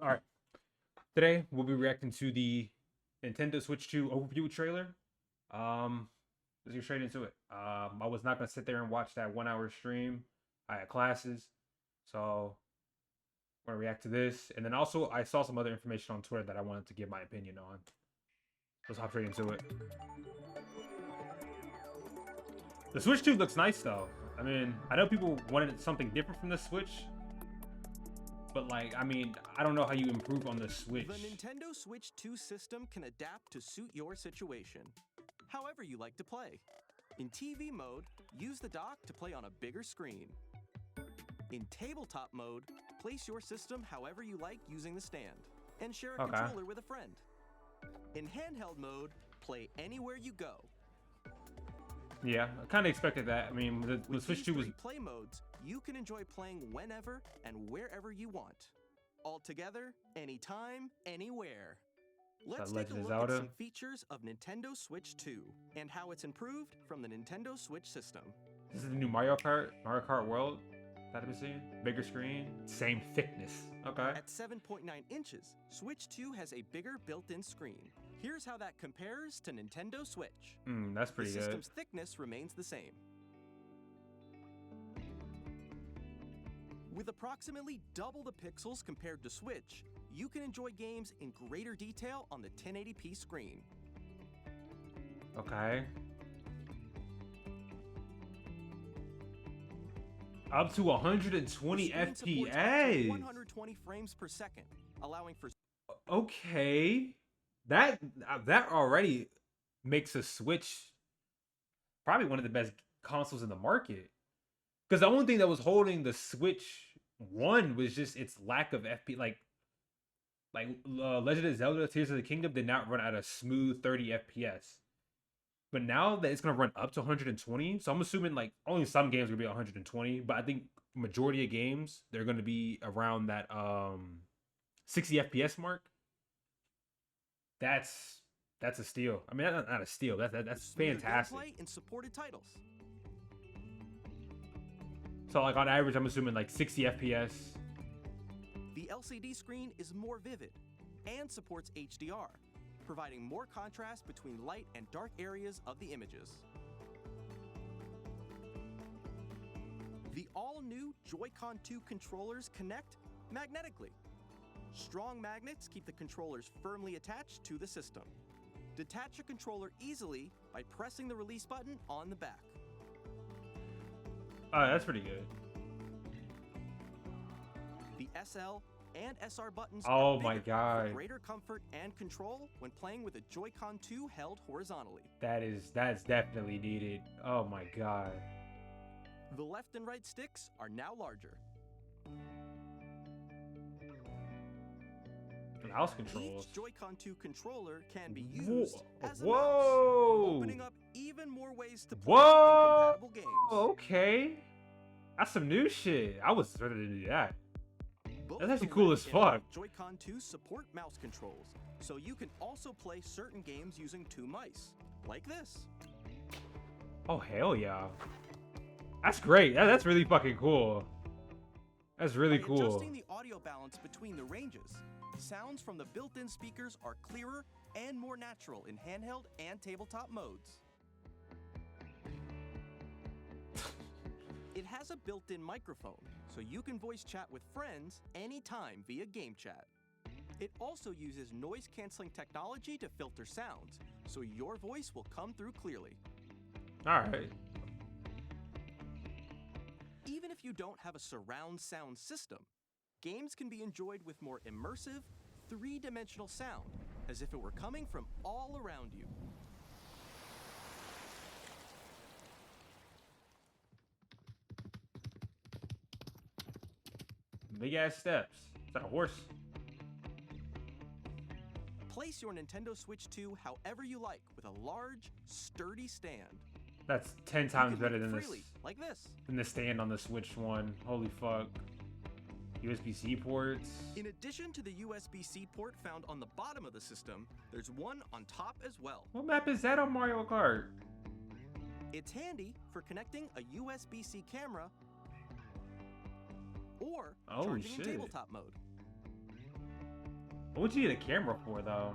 All right. Today we'll be reacting to the Nintendo Switch 2 overview trailer. Let's get straight into it. I was not gonna sit there and watch that 1 hour stream. I had classes, so I'm gonna react to this. And then also I saw some other information on Twitter that I wanted to give my opinion on. Let's hop straight into it. The Switch 2 looks nice though. I mean, I know people wanted something different from the Switch, but like, I mean, I don't know how you improve on the Switch. The Nintendo Switch 2 system can adapt to suit your situation, however you like to play. In TV mode, use the dock to play on a bigger screen. In tabletop mode, place your system however you like using the stand, and share a controller with a friend. In handheld mode, play anywhere you go. Yeah, I kind of expected that. I mean, the Switch 2 was... play modes, you can enjoy playing whenever and wherever you want. Altogether, anytime, anywhere. Let's take a look at some features of Nintendo Switch 2 and how it's improved from the Nintendo Switch system. This is the new Mario Kart World that I've been seeing. Bigger screen, same thickness. Okay. At 7.9 inches, Switch 2 has a bigger built-in screen. Here's how that compares to Nintendo Switch. That's pretty good. The system's thickness remains the same. With approximately double the pixels compared to Switch, you can enjoy games in greater detail on the 1080p screen. Okay. Up to 120 FPS. 120 frames per second, allowing for... Okay. That already makes a Switch probably one of the best consoles in the market. Because the only thing that was holding the Switch 1 was just its lack of FPS. Like Legend of Zelda Tears of the Kingdom did not run at a smooth 30 FPS. But now that it's going to run up to 120, so I'm assuming like only some games are going to be 120, but I think majority of games, they're going to be around that 60 FPS mark. That's a steal. I mean, not a steal. That's fantastic. Play in supported titles. So like on average, I'm assuming like 60 FPS. The LCD screen is more vivid and supports HDR, providing more contrast between light and dark areas of the images. The all-new Joy-Con 2 controllers connect magnetically. Strong magnets keep the controllers firmly attached to the system. Detach a controller easily by pressing the release button on the back. Oh, that's pretty good. The SL and SR buttons are my god, for greater comfort and control when playing with a Joy-Con 2 held horizontally. That's definitely needed. Oh my god. The left and right sticks are now larger. Mouse controls. Each Joy-Con 2 controller can be used as a mouse, opening up even more ways to play compatible games. Okay, that's some new shit. I was ready to do that. That's actually Both cool as fuck. Joy-Con 2 support mouse controls, so you can also play certain games using two mice, like this. Oh hell yeah, that's great. That's really fucking cool. That's really cool. Adjusting the audio balance between the ranges, sounds from the built-in speakers are clearer and more natural in handheld and tabletop modes. It has a built-in microphone, so you can voice chat with friends anytime via game chat. It also uses noise-canceling technology to filter sounds, so your voice will come through clearly. Alright. Even if you don't have a surround sound system, games can be enjoyed with more immersive, three-dimensional sound, as if it were coming from all around you. Big ass steps. Is that a horse? Place your Nintendo Switch 2 however you like with a large, sturdy stand. That's 10 times better than like this. Than the stand on the Switch 1. Holy fuck. USB-C ports. In addition to the USB-C port found on the bottom of the system, there's one on top as well. What map is that on Mario Kart? It's handy for connecting a USB-C camera or charging in tabletop mode. What would you need a camera for though?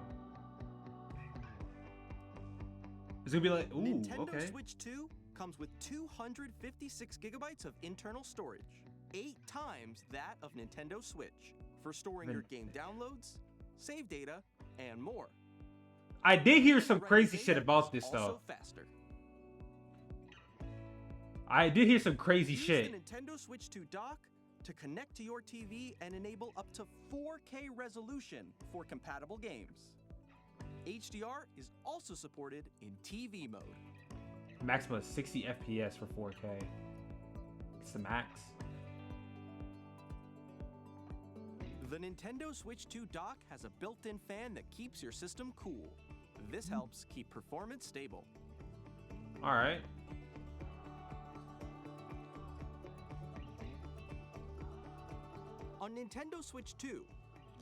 It's gonna be like, ooh, Nintendo okay. Switch 2 comes with 256 gigabytes of internal storage, 8 times that of Nintendo Switch, for storing your game downloads, save data, and more. I did hear And some writing crazy data shit about is this also though. faster. I did hear some crazy Use shit. the Nintendo Switch 2 dock to connect to your TV and enable up to 4K resolution for compatible games. HDR is also supported in TV mode. Maximum 60 FPS for 4K. It's the max. The Nintendo Switch 2 dock has a built-in fan that keeps your system cool. This helps keep performance stable. All right. On Nintendo Switch 2,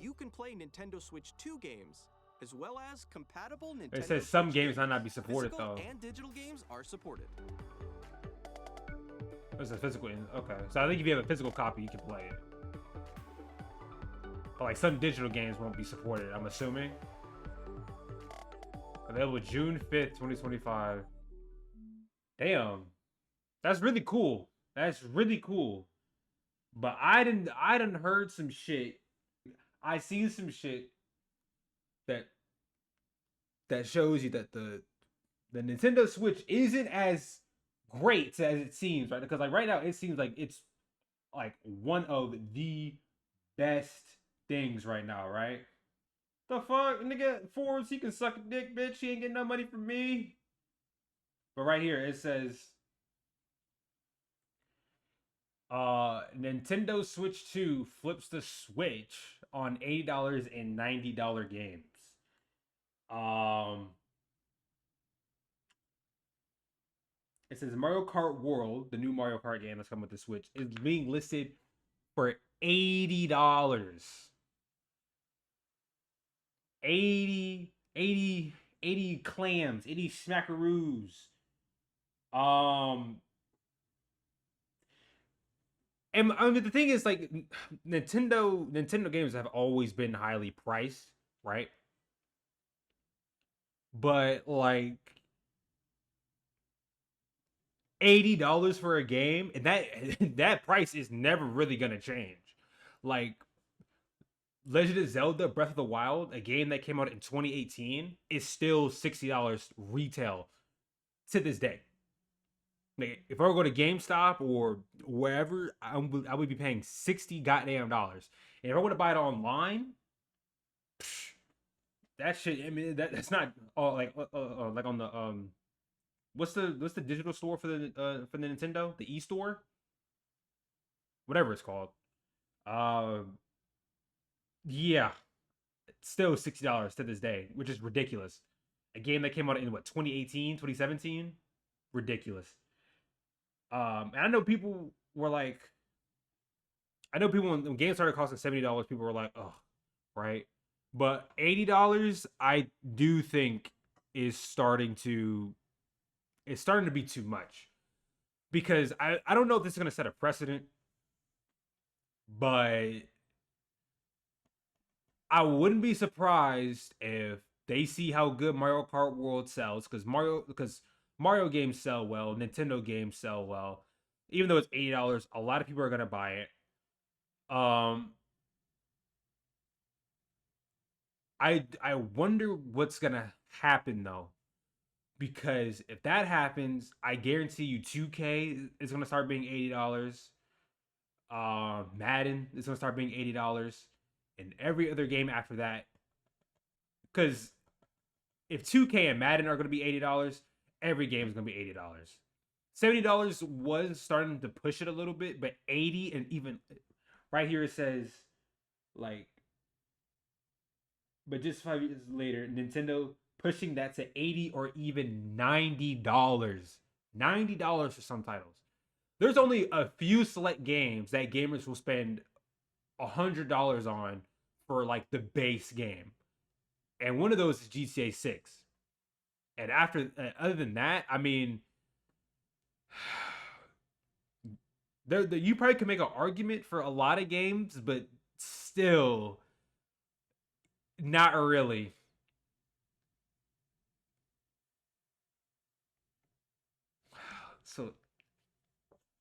you can play Nintendo Switch 2 games, as well as compatible Nintendo It says some Switch games might not be supported Physical though. and digital games are supported. It's a physical. Okay, so I think if you have a physical copy, you can play it. But like some digital games won't be supported, I'm assuming. Available June 5th, 2025. Damn. That's really cool. That's really cool. But I didn't heard some shit. I seen some shit that shows you that the Nintendo Switch isn't as great as it seems, right? Because like right now it seems like it's like one of the best things right now, right? The fuck, nigga, Forbes, he can suck a dick, bitch. He ain't getting no money from me. But right here it says Nintendo Switch 2 flips the switch on $80 and $90 games. It says Mario Kart World, the new Mario Kart game that's coming with the Switch, is being listed for $80. 80 clams, 80 smackaroos. And I mean the thing is like Nintendo games have always been highly priced, right? But like $80 for a game, and that that price is never really gonna change. Like Legend of Zelda Breath of the Wild, a game that came out in 2018, is still $60 retail to this day. Like, if I were to go to GameStop or wherever, I would be paying 60 goddamn dollars. And if I want to buy it online, psh, that shit. I mean, that's not like on the what's the digital store for the Nintendo, the e-store, whatever it's called. Yeah, it's still $60 to this day, which is ridiculous. A game that came out in what 2018, 2017, ridiculous. And I know people were like, I know people when games started costing $70, people were like, oh, right. But $80, I do think is starting to be too much because I don't know if this is gonna set a precedent, but I wouldn't be surprised if they see how good Mario Kart World sells because Mario games sell well, Nintendo games sell well. Even though it's $80, a lot of people are gonna buy it. I wonder what's gonna happen though, because if that happens, I guarantee you 2K is gonna start being $80. Madden is gonna start being $80, and every other game after that. Because if 2K and Madden are gonna be $80, every game is gonna be $80. $70 was starting to push it a little bit, but 80 and even right here it says like, but just 5 years later, Nintendo pushing that to 80 or even $90. $90 for some titles. There's only a few select games that gamers will spend $100 on for like the base game. And one of those is GTA 6. And after other than that, I mean you probably could make an argument for a lot of games, but still Not really. So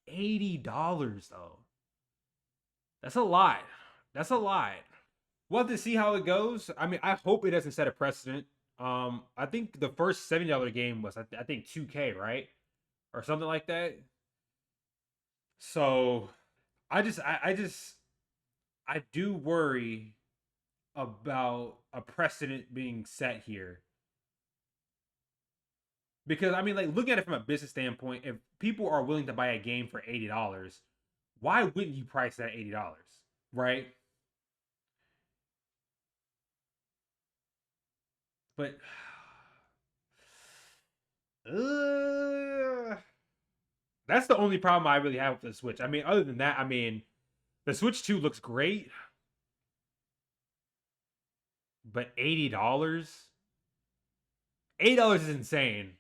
$80 though. That's a lot. That's a lot. We'll have to see how it goes. I mean, I hope it doesn't set a precedent. I think the first $70 game was I think 2K, right? Or something like that. So I do worry about a precedent being set here. Because I mean, like looking at it from a business standpoint, if people are willing to buy a game for $80, why wouldn't you price that $80? Right? But uh, that's the only problem I really have with the Switch. I mean, other than that, I mean, the Switch 2 looks great, but $80? $80 is insane,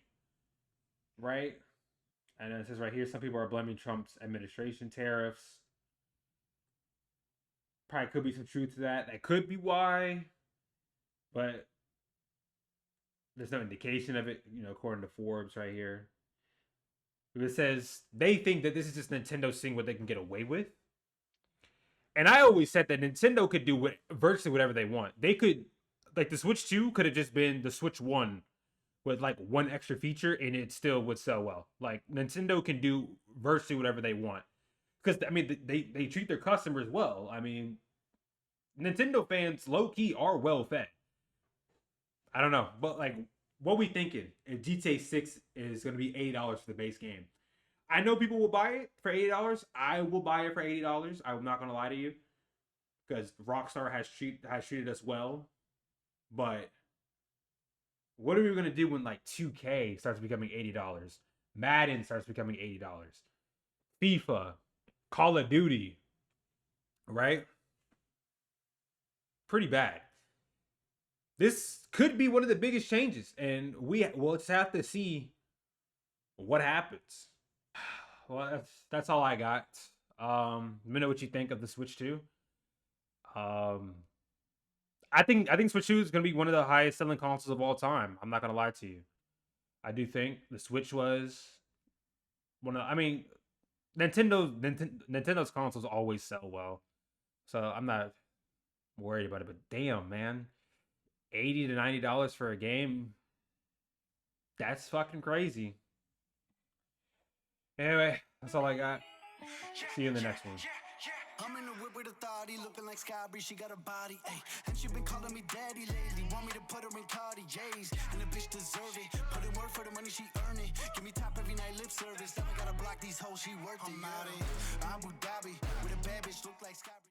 right? And it says right here, some people are blaming Trump's administration tariffs. Probably could be some truth to that. That could be why, but there's no indication of it, according to Forbes right here. It says they think that this is just Nintendo seeing what they can get away with. And I always said that Nintendo could do virtually whatever they want. They could, like the Switch 2 could have just been the Switch 1 with like one extra feature and it still would sell well. Like Nintendo can do virtually whatever they want. Because I mean they treat their customers well. I mean, Nintendo fans low key are well fed. I don't know, but like, what we thinking? If GTA 6 is going to be $80 for the base game, I know people will buy it for $80. I will buy it for $80. I'm not going to lie to you, because Rockstar has treated us well. But what are we going to do when like 2K starts becoming $80? Madden starts becoming $80. FIFA, Call of Duty, right? Pretty bad. This could be one of the biggest changes, and we'll just have to see what happens. Well, that's all I got. Let me know what you think of the Switch 2. Um, I think Switch 2 is going to be one of the highest selling consoles of all time. I'm not going to lie to you. I do think the Switch was one of. I mean, Nintendo's consoles always sell well, so I'm not worried about it. But damn, man, $80 to $90 for a game. That's fucking crazy. Anyway, that's all I got. See you in the next one. I'm in the whip with authority, looking like Sky Bree, she got a body, ayy. And she been calling me daddy lately, want me to put her in Cartier's, and the bitch deserve it. Put in work for the money, she earn it. Give me top every night, lip service. Never gotta block these hoes, she worth it. I'm out in Abu Dhabi with a bad bitch, look like Sky Bree.